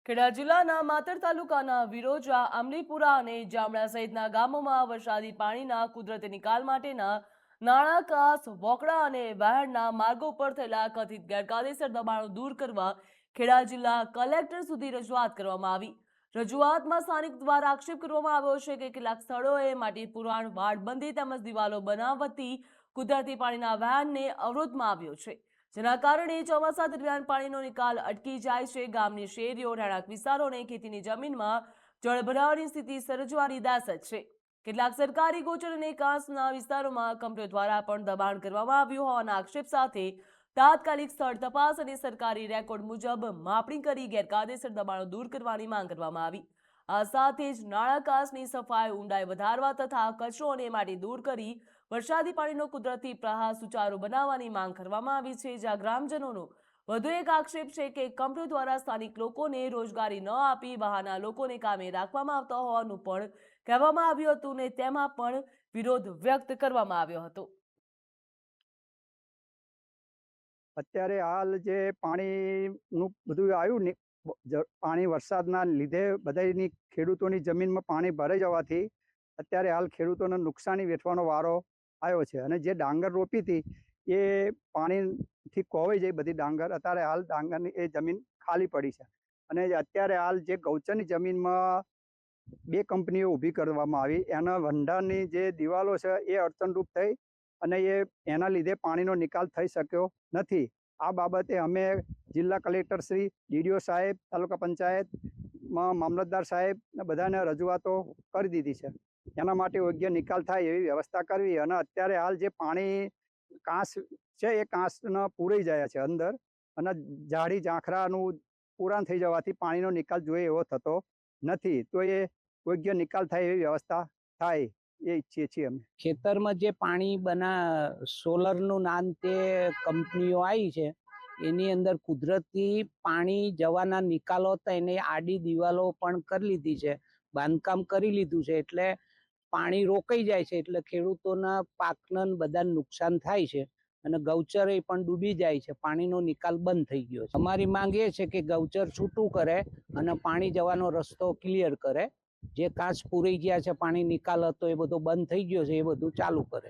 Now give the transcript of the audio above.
ખેડા જિલ્લાના માતર તાલુકાના વિરોજા, અમલીપુરા અને જામડા સહિતના ગામોમાં વરસાદી પાણીના કુદરતી નિકાલ માટેના નાણાં, કાસ, વોકડા અને વહેણના માર્ગો પર થયેલા કથિત ગેરકાયદેસર દબાણો દૂર કરવા ખેડા જિલ્લા કલેક્ટર સુધી રજૂઆત કરવામાં આવી. રજૂઆતમાં સ્થાનિક દ્વારા આક્ષેપ કરવામાં આવ્યો છે કે કેટલાક સ્થળોએ માટી પુરાણ, વાડબંધી તેમજ દિવાલો બનાવતી કુદરતી પાણીના વહેણને અવરોધમાં આવ્યો છે, જેના કારણે ચોમાસા દરમિયાન પાણીનો નિકાલ અટકી જાય છે. ગામની શેરીઓ, રહેણાંક વિસ્તારો અને ખેતીની જમીનમાં જળભરાવની સ્થિતિ સર્જવાની દાસત છે. કેટલાક સરકારી ગોચર અને કાંસના વિસ્તારોમાં કંપનીઓ દ્વારા પણ દબાણ કરવામાં આવ્યું હોવાના આક્ષેપ સાથે તાત્કાલિક સ્થળ તપાસ અને સરકારી રેકોર્ડ મુજબ માપણી કરી ગેરકાયદેસર દબાણો દૂર કરવાની માંગ કરવામાં આવી. આ સાથે જ નાણાં, કાંસની સફાઈ, ઊંડાઈ વધારવા તથા કચરો અને માટી દૂર કરી વરસાદી પાણીનો કુદરતી પ્રવાહ સુચારુ બનાવવાની માંગ કરવામાં આવી છે. જ્યાં ગ્રામજનોનો વધુ એક આક્ષેપ છે કે કંપનીઓ દ્વારા સ્થાનિક લોકોને રોજગારી ન આપી બહારના લોકોને કામે રાખવામાં આવતા હોવાનું પણ કહેવામાં આવ્યું હતું ને તેમાં પણ વિરોધ વ્યક્ત કરવામાં આવ્યો હતો. અત્યારે હાલ જે પાણીનું બધું આવ્યું ને, પાણી વરસાદના લીધે બધાની ખેડૂતોની જમીનમાં પાણી ભરાઈ જવાથી અત્યારે હાલ ખેડૂતોને નુકસાની વેઠવાનો વારો આવ્યો છે. અને જે ડાંગર રોપી હતી એ પાણીથી કોવાઈ જાય બધી ડાંગર. અત્યારે હાલ ડાંગરની એ જમીન ખાલી પડી છે. અને અત્યારે હાલ જે ગૌચરની જમીનમાં બે કંપનીઓ ઊભી કરવામાં આવી, એના વંડારની જે દિવાલો છે એ અડચણરૂપ થઈ અને એના લીધે પાણીનો નિકાલ થઈ શક્યો નથી. આ બાબતે અમે જિલ્લા કલેક્ટર શ્રી, ડીડીઓ સાહેબ, તાલુકા પંચાયતમાં મામલતદાર સાહેબ બધાને રજૂઆતો કરી દીધી છે. એના માટે યોગ્ય નિકાલ થાય એવી વ્યવસ્થા કરવી. અને અત્યારે હાલ જે પાણી કાંસ છે એ કાંસના પૂરાઈ જાય છે અંદર, અને ઝાડી ઝાંખરાનું પુરાણ થઈ જવાથી પાણીનો નિકાલ જોઈએ એવો થતો નથી. તો એ યોગ્ય નિકાલ થાય એવી વ્યવસ્થા થાય એ ઈચ્છીએ છીએ અમે. ખેતરમાં જે પાણી સોલરનું નામ તે કંપનીઓ આવી છે, એની અંદર કુદરતી પાણી જવાના નિકાલો હતા, એને આડી દિવાલો પણ કરી લીધી છે, બાંધકામ કરી લીધું છે. એટલે પાણી રોકાઈ જાય છે, એટલે ખેડૂતોના પાકને બધાને નુકસાન થાય છે અને ગૌચર એ પણ ડૂબી જાય છે. પાણીનો નિકાલ બંધ થઈ ગયો છે. અમારી માંગ એ છે કે ગૌચર છૂટું કરે અને પાણી જવાનો રસ્તો ક્લિયર કરે. જે કાંચ પૂરાઈ ગયા છે, પાણી નિકાલ હતો એ બધો બંધ થઈ ગયો છે, એ બધું ચાલુ કરે.